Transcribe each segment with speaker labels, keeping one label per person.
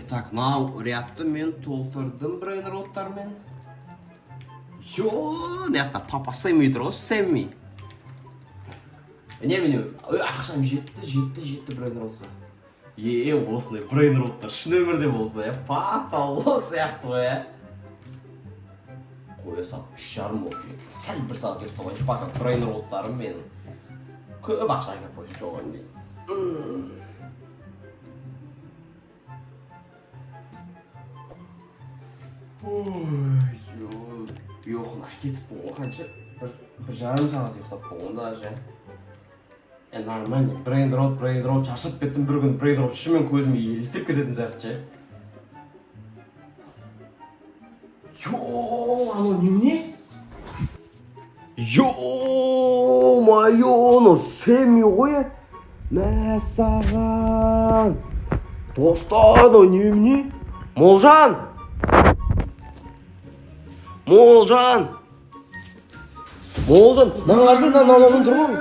Speaker 1: Так, мынау рядты мен толтырдым брейнроттармен. Мына папа Сэмми тұр ғой, Сэмми. Міне, ақшам жетті брейнротқа. Осындай брейнроттар шын өмірде болса, паталық сияқты ғой, Қоя сап, 3,5 болды. Сәл 1 сағат кетіп қалғаншы, пока брейнроттарым мен көп ақша әкеп қойшы жоғын дейін. Ұйқын әкетіп болған қанша? 1,5 сағат ұйықтап болғанда же. Нормально, брейнрот, шаршап кеттім бір күн брейнрот шымен көзіме елестеп кететін сияқты. Анау немене? Ё-моё, анау Сэмми ғой. Мәссаған. Достар, анау немене? Молжан, маған қарсың анауын тұр ғой.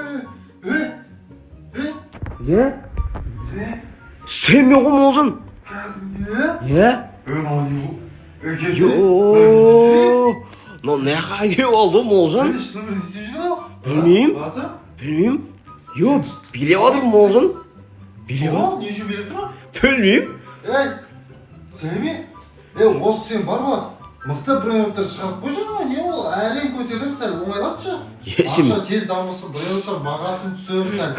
Speaker 1: Сэмми ғой Молжан. Нәқа кеп алды Молжан? Білмеймін. Билеп адыр Молжан.
Speaker 2: Не үшін билеп тұр?
Speaker 1: Білмеймін.
Speaker 2: Сэмми? Осы сен бар ма? Мықты брейнроттар шығарып қой жаңа, не ол? Әрен көтеріп сәл оңайлатшы. Ақша тез дамысы, брейнроттар бағасын түсір сәл.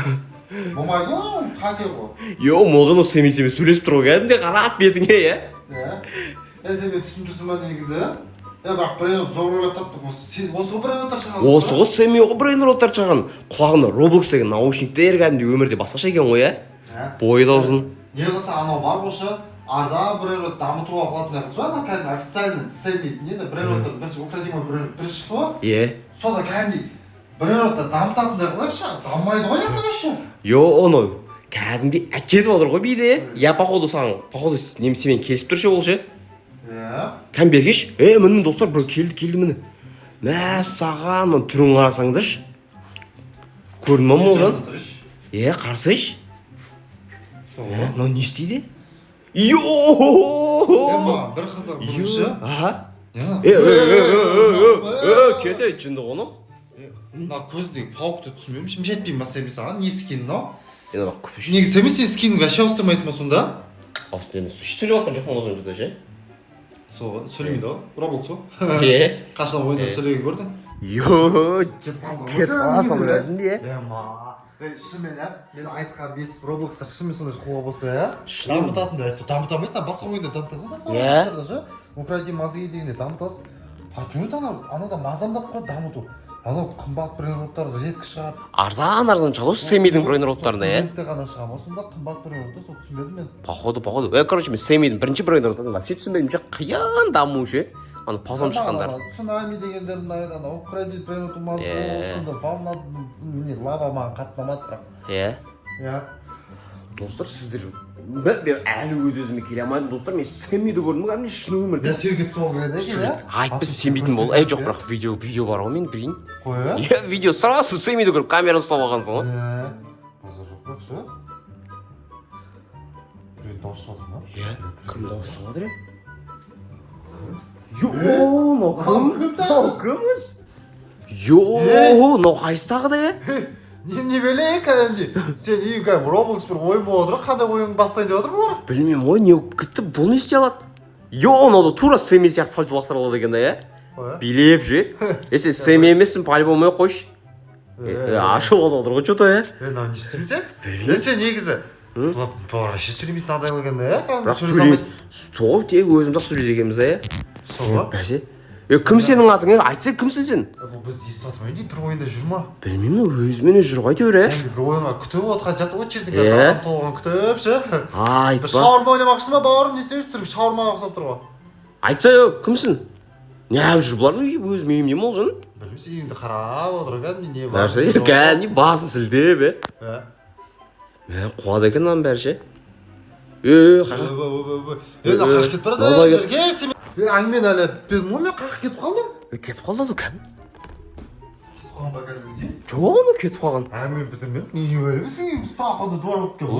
Speaker 2: Болмайды ғой, қате ғой.
Speaker 1: Молжан осы Сэмми сөйлесіп тұр ғой, кәдімде қарап бетіңе,
Speaker 2: Сэмми түсіндірсін ба негізі? Бірақ брейнрот зор ойлап таптық, осы брейнроттар шығарып.
Speaker 1: Осы ғой Сэмми ғой брейнроттар шығарған. Құлағында Roblox деген наушниктер кәдімде өмірде басқаша екен ғой, бойы да ұзын.
Speaker 2: Не қылса анау бар болшы, арзан брейнрот дамытуға қылатын қыз ғой, кәдімгі официальный Сэмми брейнроттар бірінші украдимой брейнрот бірінші шықты ғой. Сода кәдімгі брейнротты дамытатындай қылайықшы, дамымайды ғой не қылайықшы.
Speaker 1: Оны кәдімде әкетіп отыр ғой бейде. Походу немесімен келісіп тұршы ол ше. Кәм бергеш? Міне достар, бір келді міне. Мәссаған, түрін қарасаңдыш. Көрдің ма Молжан? Қарсайш. Мынау не істейді?
Speaker 2: Бір қызық бұрыншы.
Speaker 1: Кете жынды ғоны?
Speaker 2: Мына көздегі пауықты түсінмеймін, жетпеймін ма Сэмми саған, не скин мынау?
Speaker 1: Неге
Speaker 2: Сэмми сен скинін вообще ауыстырмайсың ма сонда?
Speaker 1: Сөйлеп атқан жоқ Молжан жүрді ше?
Speaker 2: Сөйлемейді ғой, Roblox ғой. Қашан ойында сөйлеген көрдің?
Speaker 1: Кетіп қаласың кәдімде.
Speaker 2: Шынымен мен айтқан 5 Roblox'тар шынымен сондай қуға болса, дамытатынды айтты. Дамытамайсың, басқа ойында дамытасың, басқа ойындарда же. Укради мазги дегенде дамытасың. Почему-то анада мазамдап қой дамыту. Анау қымбат брейнроттар редкі шығады.
Speaker 1: Арзан шығады осы Сэммидің брейнроттарына,
Speaker 2: Брендте ғана шығам, осында қымбат брейнроттар, сол түсінбедім мен.
Speaker 1: Походу. Короче, мен Сэммидің бірінші брейнроттарын вообще түсінбедім ше, қиян даму ше. Аны пазом шыққандар.
Speaker 2: Цунами дегендер анау укради брейнроттың мазғы осында волна лава маған қатпамады бірақ.
Speaker 1: Достар, сіздер әлі өз-өзіме келе алмадым. Достар, мен Сэммиді көрдім кәдімде шын өмірде.
Speaker 2: Мен сергет сол келеді екен,
Speaker 1: Айтпыз Сэммидің бол. Жоқ, бірақ видео бар ғой мен білейін.
Speaker 2: Қой,
Speaker 1: Видео сразу Сэммиді көріп камераны ұстап алғансың ғой.
Speaker 2: Базар жоқ бірақ ше. Біреу дауыс шығады ма?
Speaker 1: Кім дауыс шығады ре? Мынау кім өз? Мынау қайсыстағы да
Speaker 2: Не белейін кәдімде. Сен ең кәдім Roblox бір ойын болып отыр, қандай ойын бастайын деп отыр бұлар?
Speaker 1: Білмеймін ғой, не күтті, бұл не істей алады? Мынау тура Сэмми сияқты салт лақтыра алады екен да, билеп же. Сен Сэмми емессің, по-любому қойшы. Ашылып отыр ғой что-то,
Speaker 2: Мынау не істеймін сен? Сен негізі бұлар вообще сөйлемейтін адай қылған да,
Speaker 1: бірақ сөйлейміз. Сол тек өзіміз-ақ сөйлейді екенбіз да,
Speaker 2: Сол ба?
Speaker 1: Бәсе. Кім сенің атың, айтса кімсің сен?
Speaker 2: Бұл бізді естіп атырмайын дейін, бір ойында жүр ма?
Speaker 1: Білмеймін, өзімен жүр ғой әйтеуір,
Speaker 2: бір ойынға күтіп отқан сияқты ғой жердің адам толған күтіп ше.
Speaker 1: Айтпа.
Speaker 2: Шауырма ойнамақшы ма бауырым, не істемейсіз түрік шауырмаға ұқсап тұр ғой.
Speaker 1: Айтса, кімсің? Не жүр бұлар өзім үйімде Молжан?
Speaker 2: Білмеймін, үйімді қарап отыр кәдімде не бар.
Speaker 1: Кәдімде басын сілтеп, қуады екен мынаның бәрі ше.
Speaker 2: Қақып кетіп барады әңгімені әлі білмеймін ғой, мен қақып кетіп қалдым.
Speaker 1: Кетіп қалды кәдім.
Speaker 2: қалған ба кәдімгідей?
Speaker 1: жоқ оны кетіп қалған
Speaker 2: Мен бітірмедім. Не ойлаймын? Справкада двор болып келді.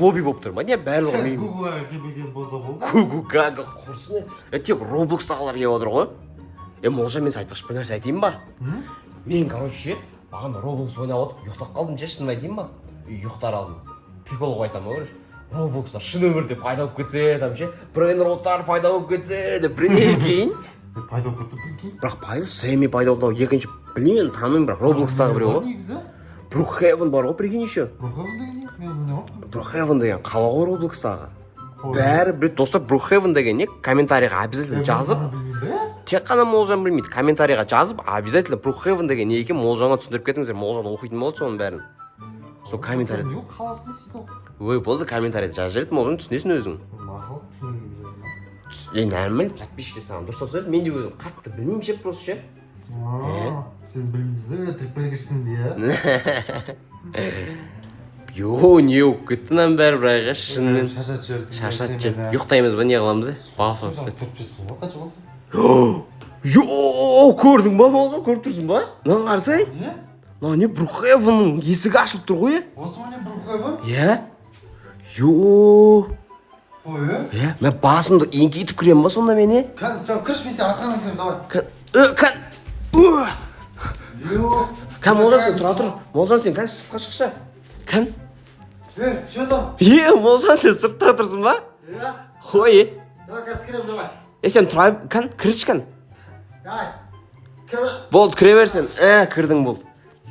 Speaker 1: лобби болып тұр ма не барлығы мен
Speaker 2: Гугуға келмеген болса болды.
Speaker 1: гугугага құрсын тек роблокстағылар келіп отыр ғой молжан мен айтпақшы бір нәрсе айтайын ба мен короче бағана роблокс ойнап отып ұйықтап қалдым ше шынын айтайын ба ұйықтар алдым прикол қылып айтамын ғой роблокстар шын өмірде пайда болып кетсе там ше брейнроттар пайда болып кетсе деп бірдеңе кейін
Speaker 2: Пайда болып кетті прикинь.
Speaker 1: бірақ пайда сэмми пайда болды екінші білмеймін танымаймын бірақ роблокстағы біреу ғой
Speaker 2: Негізі.
Speaker 1: брукхевен бар ғой прикинь еще
Speaker 2: Брухевен деген не? Мен білмеймін.
Speaker 1: брукхевен деген қала ғой роблокстағы бәрі біледі достар брукхевен деген не комментарийға обязательно жазып тек қана молжан білмейді комментарийға жазып обязательно брукхевен деген не екенін молжанға түсіндіріп кетіңіздер молжан оқитын болады соның бәрін сол комментарий
Speaker 2: Не қаласың сөйтіп.
Speaker 1: ой болды комментарийді жазып жібереді молжан түсінесің өзің
Speaker 2: Мақұл, түсінемін.
Speaker 1: нормально подписчик саған дұрыстап сөйледі мен де өзім қатты білмеймін ше просто ше
Speaker 2: Сен білмейсің, тіркпелгішсің де.
Speaker 1: йо не болып кетті мынаның бәрі бірақ шынымен
Speaker 2: Шаршатып жіберді.
Speaker 1: шаршатып жіберді ұйықтаймыз ба не қыламыз басы ауырып кетті
Speaker 2: 45 болды. Қанша болды?
Speaker 1: йо көрдің ба молжан көріп тұрсың ба мынаны қарасай
Speaker 2: Не?
Speaker 1: мынау не брукхевеннің есігі ашылып тұр ғой
Speaker 2: Осы ма не Брухевен?
Speaker 1: иә йо
Speaker 2: Ой,
Speaker 1: мен басымды еңкейтіп кіремін ба сонда мен
Speaker 2: кіріш мен сен арқаңнан кірем, давай.
Speaker 1: кән молжан сен тұра тұр молжан сен кән сыртқа шықшы кән
Speaker 2: Че там?
Speaker 1: молжан сен сыртта тұрсың ба қой
Speaker 2: Давай, қазір кірем, давай.
Speaker 1: сен тұра кән кірші кән
Speaker 2: Давай. Кір.
Speaker 1: болды кіре берсен кірдің болды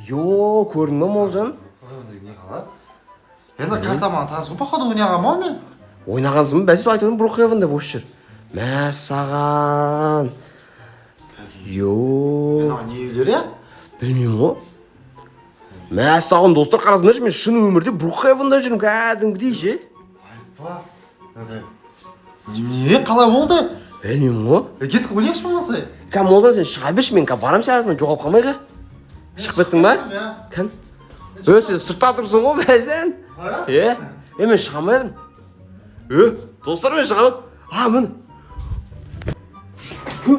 Speaker 1: йо көрдің ба молжан
Speaker 2: Не қалады? Енді карта маған таныс ғой, походу ойнаған ма мен?
Speaker 1: ойнағансың ба бәсе сол айтып брукхевен деп осы жүр мәссаған йо
Speaker 2: Мынау не үйлер, иә?
Speaker 1: білмеймін ғой мәссаған достар қарасыңдаршы мен шын өмірде брукхевенда жүрмін кәдімгідей ше
Speaker 2: Айтпа. Не, қалай болды?
Speaker 1: білмеймін ғой
Speaker 2: Кетіп ойнайықшы болмаса.
Speaker 1: кән молжан сен шыға берші мен барамын сен артынан жоғалып қалмайға шығып кеттің ба кән сен сыртта тұрсың ғой бәсен мен шыға алмадым достар мен шығамын міне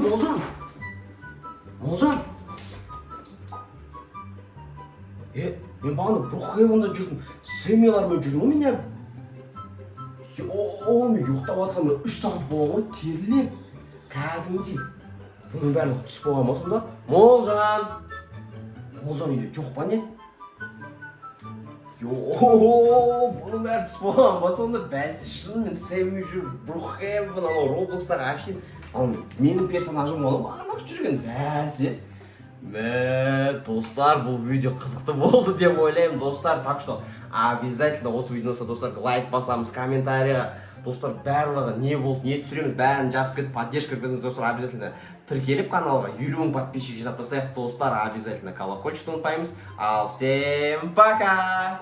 Speaker 1: молжан мен бағана брукхевенда жүрдім семьялармен жүрдім ғой мен мен ұйықтап жатқанымда 3 сағат болған ғой терлеп кәдімгідей бұның бәрі түс болған ба сонда молжан үйде жоқ па не бұның бәрі түс болған ба сонда бәсі шынымен сэмми жүр брукхевен анау роблокстағы әпшейін менің персонажым болған бағанақ жүрген бәсе достар бұл видео қызықты болды деп ойлаймын достар так что обязательно осы видеоны достар лайк басамыз комментарийға достар барлығы не болды не түсіреміз бәрін жазып кетіп поддержка беріңіз достар обязательно тіркеліп каналға 50 000 подписчик жинап тастайық достар обязательно колокольчикті ұмытпаймыз ал всем пока